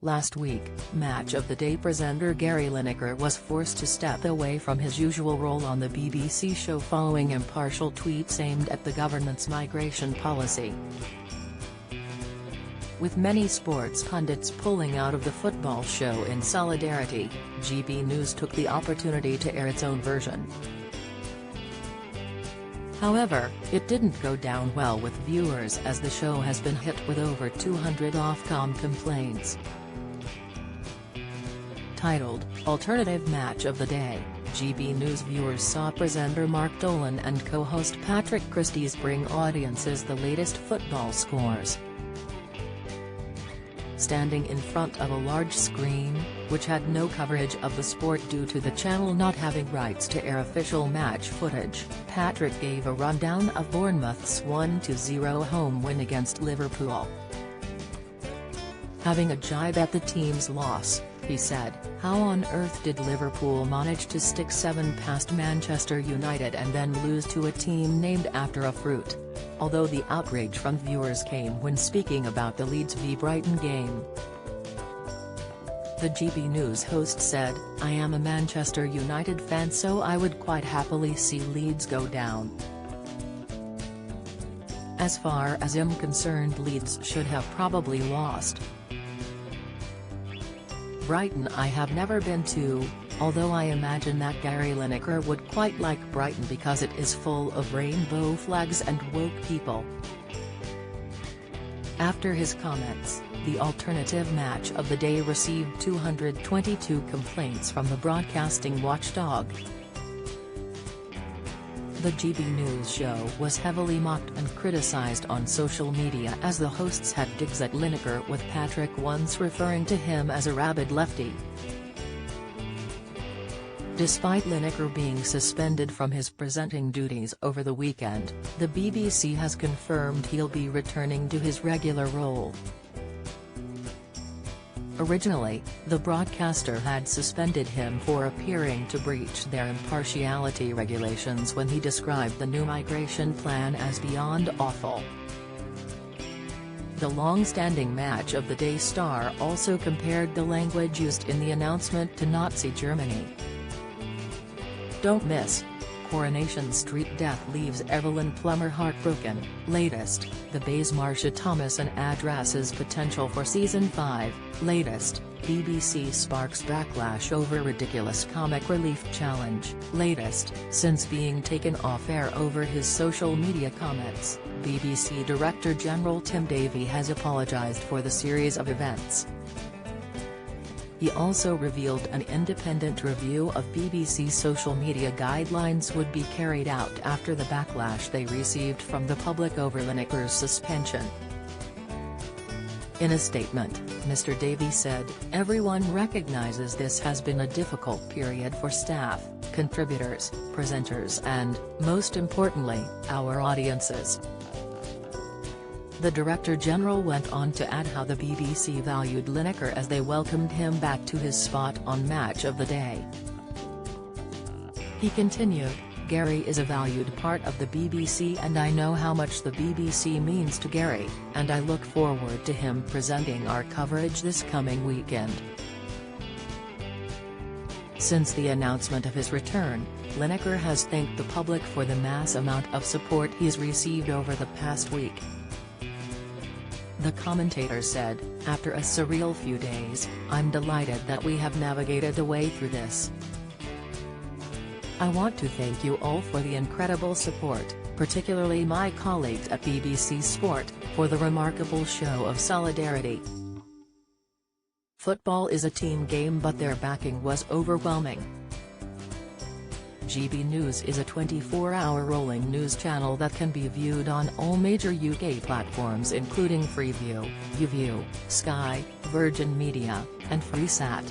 Last week, Match of the Day presenter Gary Lineker was forced to step away from his usual role on the BBC show following impartial tweets aimed at the government's migration policy. With many sports pundits pulling out of the football show in solidarity, GB News took the opportunity to air its own version. However, it didn't go down well with viewers as the show has been hit with over 200 Ofcom complaints. Titled, Alternative Match of the Day, GB News viewers saw presenter Mark Dolan and co-host Patrick Christys bring audiences the latest football scores. Standing in front of a large screen, which had no coverage of the sport due to the channel not having rights to air official match footage, Patrick gave a rundown of Bournemouth's 1-0 home win against Liverpool. Having a jibe at the team's loss, he said, "How on earth did Liverpool manage to stick 7 past Manchester United and then lose to a team named after a fruit?" Although the outrage from viewers came when speaking about the Leeds v Brighton game. The GB News host said, "I am a Manchester United fan, so I would quite happily see Leeds go down. As far as I'm concerned, Leeds should have probably lost. Brighton I have never been to, although I imagine that Gary Lineker would quite like Brighton because it is full of rainbow flags and woke people." After his comments, the alternative match of the day received 222 complaints from the broadcasting watchdog. The GB News show was heavily mocked and criticized on social media as the hosts had digs at Lineker, with Patrick once referring to him as a rabid lefty. Despite Lineker being suspended from his presenting duties over the weekend, the BBC has confirmed he'll be returning to his regular role. Originally, the broadcaster had suspended him for appearing to breach their impartiality regulations when he described the new migration plan as beyond awful. The long-standing Match of the Day star also compared the language used in the announcement to Nazi Germany. Don't miss: Coronation Street death leaves Evelyn Plummer heartbroken. Latest, the Bayes Marsha Thomason addresses potential for Season 5. Latest, BBC sparks backlash over ridiculous comic relief challenge. Latest, since being taken off air over his social media comments, BBC Director General Tim Davie has apologised for the series of events. He also revealed an independent review of BBC's social media guidelines would be carried out after the backlash they received from the public over Lineker's suspension. In a statement, Mr. Davie said, "Everyone recognises this has been a difficult period for staff, contributors, presenters and, most importantly, our audiences." The Director General went on to add how the BBC valued Lineker as they welcomed him back to his spot on Match of the Day. He continued, "Gary is a valued part of the BBC and I know how much the BBC means to Gary, and I look forward to him presenting our coverage this coming weekend." Since the announcement of his return, Lineker has thanked the public for the mass amount of support he's received over the past week. The commentator said, "After a surreal few days, I'm delighted that we have navigated the way through this. I want to thank you all for the incredible support, particularly my colleagues at BBC Sport, for the remarkable show of solidarity. Football is a team game, but their backing was overwhelming." GB News is a 24-hour rolling news channel that can be viewed on all major UK platforms including Freeview, YouView, Sky, Virgin Media, and Freesat.